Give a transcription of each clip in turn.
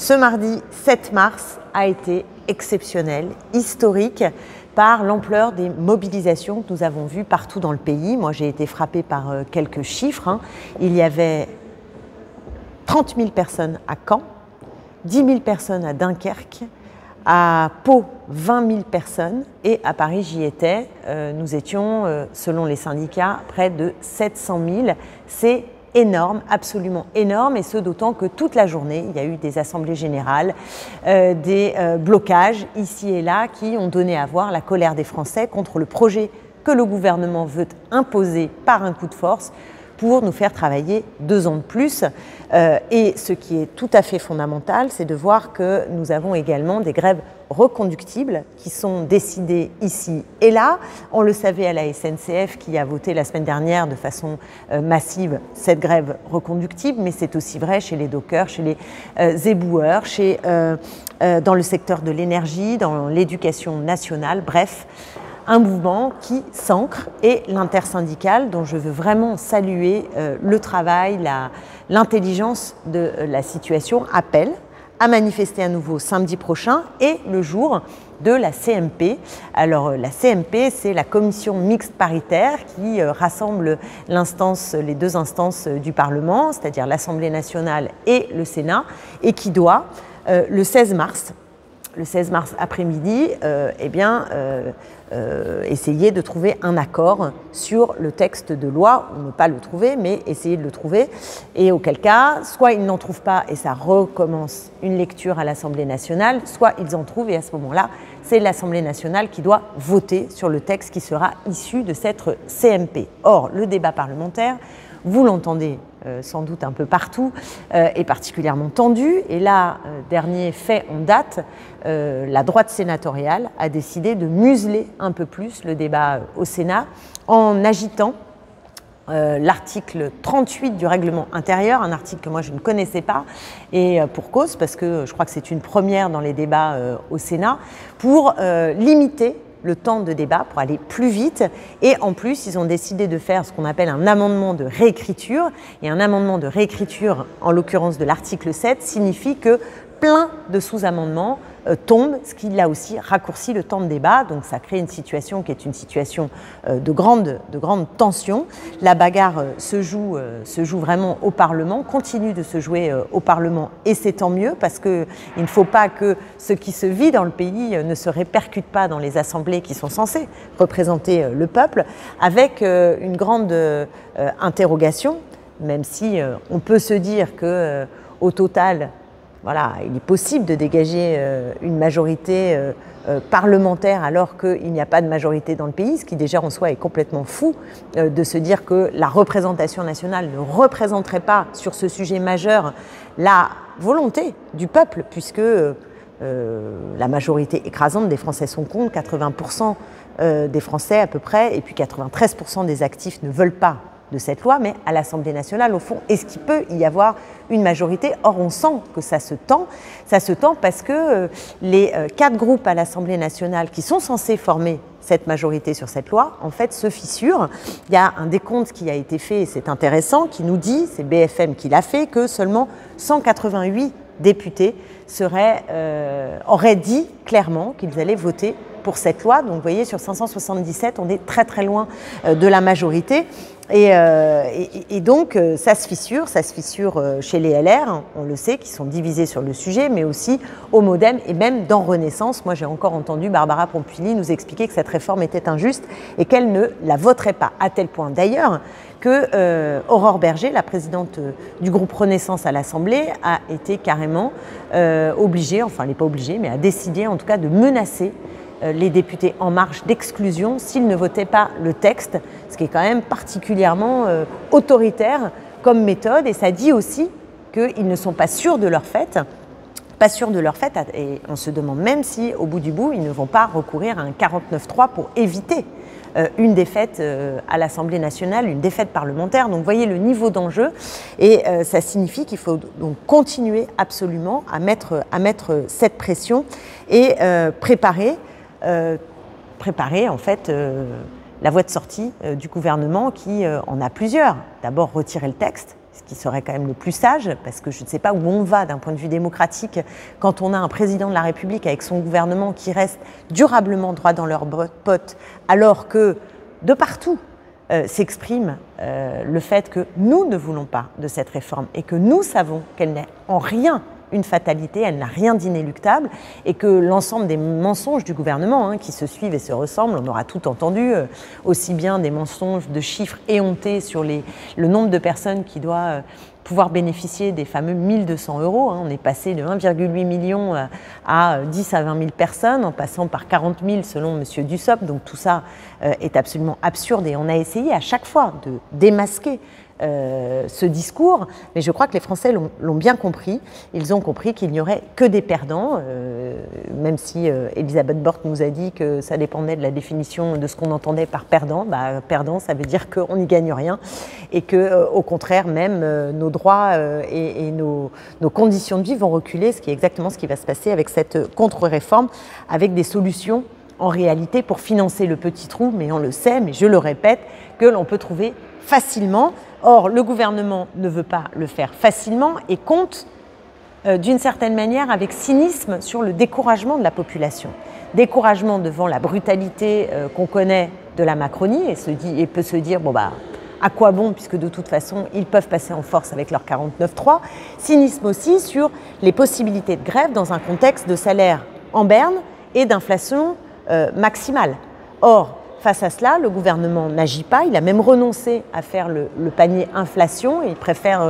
Ce mardi 7 mars a été exceptionnel, historique, par l'ampleur des mobilisations que nous avons vues partout dans le pays. Moi, j'ai été frappée par quelques chiffres. Il y avait 30 000 personnes à Caen, 10 000 personnes à Dunkerque, à Pau, 20 000 personnes, et à Paris, j'y étais. Nous étions, selon les syndicats, près de 700 000. C'est énorme, absolument énorme, et ce d'autant que toute la journée, il y a eu des assemblées générales, des blocages ici et là qui ont donné à voir la colère des Français contre le projet que le gouvernement veut imposer par un coup de force pour nous faire travailler 2 ans de plus. Et ce qui est tout à fait fondamental, c'est de voir que nous avons également des grèves reconductibles qui sont décidées ici et là. On le savait à la SNCF qui a voté la semaine dernière de façon massive cette grève reconductible, mais c'est aussi vrai chez les dockers, chez les éboueurs, dans le secteur de l'énergie, dans l'éducation nationale, bref. Un mouvement qui s'ancre, et l'intersyndicale, dont je veux vraiment saluer le travail, l'intelligence de la situation, appelle à manifester à nouveau samedi prochain et le jour de la CMP. Alors la CMP, c'est la commission mixte paritaire qui rassemble les 2 instances du Parlement, c'est-à-dire l'Assemblée nationale et le Sénat, et qui doit, le 16 mars après-midi, essayer de trouver un accord sur le texte de loi, ou ne pas le trouver, mais essayer de le trouver, et auquel cas, soit ils n'en trouvent pas et ça recommence une lecture à l'Assemblée nationale, soit ils en trouvent et à ce moment-là, c'est l'Assemblée nationale qui doit voter sur le texte qui sera issu de cette CMP. Or, le débat parlementaire, vous l'entendez sans doute un peu partout, est particulièrement tendu. Et là, dernier fait en date, la droite sénatoriale a décidé de museler un peu plus le débat au Sénat en agitant l'article 38 du règlement intérieur, un article que moi je ne connaissais pas, et pour cause, parce que je crois que c'est une première dans les débats au Sénat, pour limiter le temps de débat, pour aller plus vite. Et en plus, ils ont décidé de faire ce qu'on appelle un amendement de réécriture. Et un amendement de réécriture, en l'occurrence de l'article 7, signifie que plein de sous-amendements tombent, ce qui là aussi raccourcit le temps de débat. Donc ça crée une situation qui est une situation de grande tension. La bagarre se joue vraiment au Parlement, continue de se jouer au Parlement, et c'est tant mieux, parce qu'il ne faut pas que ce qui se vit dans le pays ne se répercute pas dans les assemblées qui sont censées représenter le peuple, avec une grande interrogation, même si on peut se dire que au total, voilà, il est possible de dégager une majorité parlementaire alors qu'il n'y a pas de majorité dans le pays, ce qui déjà en soi est complètement fou de se dire que la représentation nationale ne représenterait pas sur ce sujet majeur la volonté du peuple, puisque la majorité écrasante des Français sont contre, 80% des Français à peu près, et puis 93% des actifs ne veulent pas de cette loi, mais à l'Assemblée nationale, au fond, est-ce qu'il peut y avoir une majorité? Or, on sent que ça se tend parce que les 4 groupes à l'Assemblée nationale qui sont censés former cette majorité sur cette loi, en fait, se fissurent. Il y a un décompte qui a été fait, et c'est intéressant, qui nous dit, c'est BFM qui l'a fait, que seulement 188 députés auraient dit clairement qu'ils allaient voter pour cette loi. Donc vous voyez, sur 577, on est très très loin de la majorité. Et donc ça se fissure chez les LR, on le sait, qui sont divisés sur le sujet, mais aussi au MoDem et même dans Renaissance. Moi j'ai encore entendu Barbara Pompili nous expliquer que cette réforme était injuste et qu'elle ne la voterait pas, à tel point d'ailleurs que Aurore Bergé, la présidente du groupe Renaissance à l'Assemblée, a été carrément obligée, enfin elle n'est pas obligée, mais a décidé en tout cas de menacer les députés En Marche d'exclusion s'ils ne votaient pas le texte, ce qui est quand même particulièrement autoritaire comme méthode, et ça dit aussi qu'ils ne sont pas sûrs de leur fait, et on se demande même si, au bout du bout, ils ne vont pas recourir à un 49-3 pour éviter une défaite à l'Assemblée nationale, une défaite parlementaire. Donc vous voyez le niveau d'enjeu, et ça signifie qu'il faut donc continuer absolument à mettre cette pression et préparer en fait la voie de sortie du gouvernement qui en a plusieurs. D'abord retirer le texte, ce qui serait quand même le plus sage, parce que je ne sais pas où on va d'un point de vue démocratique quand on a un président de la République avec son gouvernement qui reste durablement droit dans leurs bottes, alors que de partout s'exprime le fait que nous ne voulons pas de cette réforme et que nous savons qu'elle n'est en rien une fatalité, elle n'a rien d'inéluctable et que l'ensemble des mensonges du gouvernement qui se suivent et se ressemblent, on aura tout entendu, aussi bien des mensonges de chiffres éhontés sur le nombre de personnes qui doivent pouvoir bénéficier des fameux 1 200 €. On est passé de 1,8 million à 10 à 20 000 personnes, en passant par 40 000 selon M. Dussopt. Donc tout ça est absolument absurde et on a essayé à chaque fois de démasquer ce discours, mais je crois que les Français l'ont bien compris. Ils ont compris qu'il n'y aurait que des perdants, même si Elisabeth Borne nous a dit que ça dépendait de la définition de ce qu'on entendait par perdant. Perdant, ça veut dire qu'on n'y gagne rien et que, au contraire, même nos droits et nos conditions de vie vont reculer, ce qui est exactement ce qui va se passer avec cette contre-réforme, avec des solutions en réalité pour financer le petit trou, mais on le sait, mais je le répète, que l'on peut trouver facilement. Or, le gouvernement ne veut pas le faire facilement et compte d'une certaine manière avec cynisme sur le découragement de la population. Découragement devant la brutalité qu'on connaît de la Macronie et peut se dire, à quoi bon, puisque de toute façon, ils peuvent passer en force avec leur 49.3. Cynisme aussi sur les possibilités de grève dans un contexte de salaire en berne et d'inflation maximale. Or, face à cela, le gouvernement n'agit pas, il a même renoncé à faire le panier inflation, il préfère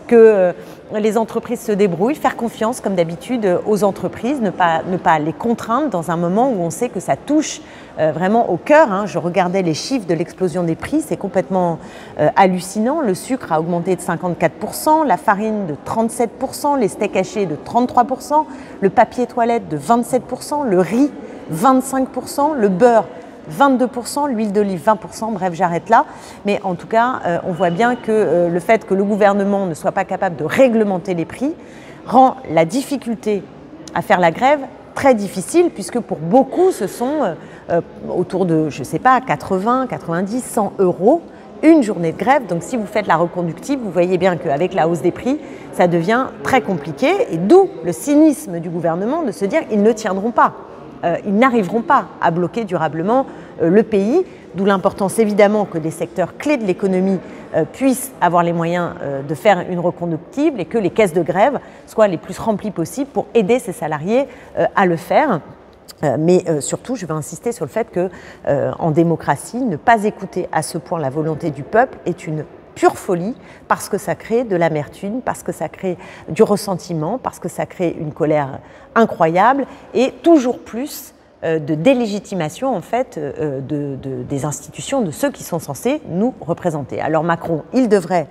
que les entreprises se débrouillent, faire confiance comme d'habitude aux entreprises, ne pas les contraindre dans un moment où on sait que ça touche vraiment au cœur. Je regardais les chiffres de l'explosion des prix, c'est complètement hallucinant. Le sucre a augmenté de 54%, la farine de 37%, les steaks hachés de 33%, le papier toilette de 27%, le riz 25%, le beurre 22%, l'huile d'olive 20%, bref, j'arrête là. Mais en tout cas, on voit bien que le fait que le gouvernement ne soit pas capable de réglementer les prix rend la difficulté à faire la grève très difficile, puisque pour beaucoup, ce sont autour de, 80, 90, 100 € une journée de grève. Donc si vous faites la reconductible, vous voyez bien qu'avec la hausse des prix, ça devient très compliqué. Et d'où le cynisme du gouvernement de se dire qu'ils ne tiendront pas. Ils n'arriveront pas à bloquer durablement le pays, d'où l'importance évidemment que des secteurs clés de l'économie puissent avoir les moyens de faire une reconductible et que les caisses de grève soient les plus remplies possibles pour aider ces salariés à le faire. Mais surtout, je veux insister sur le fait qu'en démocratie, ne pas écouter à ce point la volonté du peuple est une pure folie, parce que ça crée de l'amertume, parce que ça crée du ressentiment, parce que ça crée une colère incroyable et toujours plus de délégitimation en fait des institutions, de ceux qui sont censés nous représenter. Alors Macron, il devrait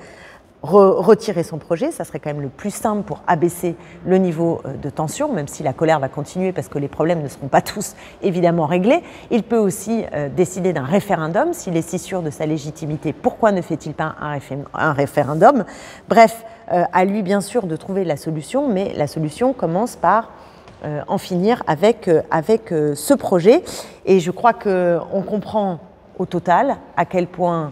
retirer son projet, ça serait quand même le plus simple pour abaisser le niveau de tension, même si la colère va continuer parce que les problèmes ne seront pas tous évidemment réglés. Il peut aussi décider d'un référendum, s'il est si sûr de sa légitimité, pourquoi ne fait-il pas un référendum? Bref, à lui bien sûr de trouver la solution, mais la solution commence par en finir avec ce projet. Et je crois qu'on comprend au total à quel point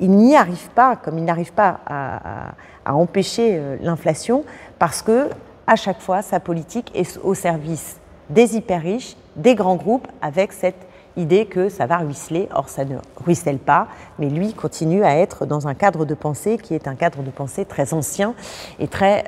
il n'y arrive pas, comme il n'arrive pas à empêcher l'inflation, parce que à chaque fois, sa politique est au service des hyper riches, des grands groupes, avec cette idée que ça va ruisseler. Or, ça ne ruisselle pas, mais lui continue à être dans un cadre de pensée qui est un cadre de pensée très ancien et très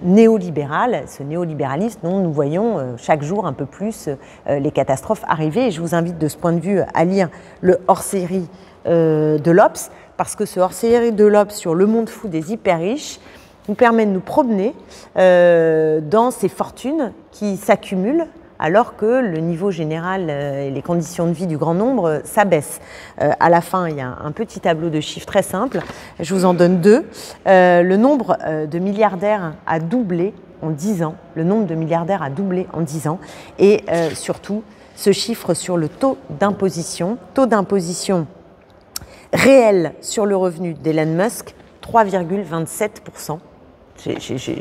néolibéral. Ce néolibéralisme dont nous voyons chaque jour un peu plus les catastrophes arriver. Et je vous invite de ce point de vue à lire le hors-série de l'Obs, parce que ce hors-série de l'Obs sur le monde fou des hyper riches nous permet de nous promener dans ces fortunes qui s'accumulent alors que le niveau général et les conditions de vie du grand nombre s'abaissent. À la fin, il y a un petit tableau de chiffres très simple, je vous en donne deux. Le nombre de milliardaires a doublé en 10 ans, le nombre de milliardaires a doublé en 10 ans, et surtout ce chiffre sur le taux d'imposition réel sur le revenu d'Elon Musk, 3,27%.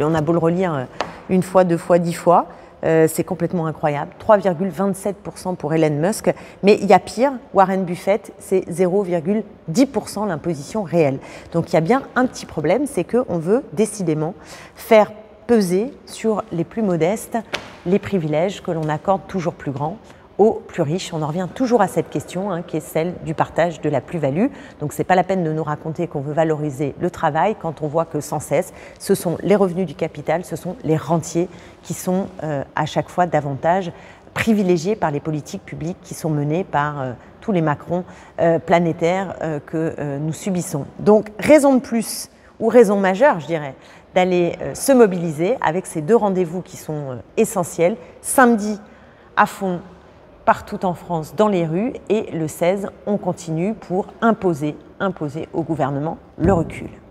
On a beau le relire une fois, deux fois, 10 fois. c'est complètement incroyable. 3,27% pour Elon Musk. Mais il y a pire, Warren Buffett, c'est 0,10% l'imposition réelle. Donc il y a bien un petit problème, c'est qu'on veut décidément faire peser sur les plus modestes les privilèges que l'on accorde toujours plus grands aux plus riches. On en revient toujours à cette question qui est celle du partage de la plus-value. Donc ce n'est pas la peine de nous raconter qu'on veut valoriser le travail quand on voit que sans cesse, ce sont les revenus du capital, ce sont les rentiers qui sont à chaque fois davantage privilégiés par les politiques publiques qui sont menées par tous les Macron planétaires que nous subissons. Donc raison de plus, ou raison majeure je dirais, d'aller se mobiliser avec ces 2 rendez-vous qui sont essentiels. Samedi, à fond, partout en France, dans les rues, et le 16, on continue pour imposer au gouvernement le recul.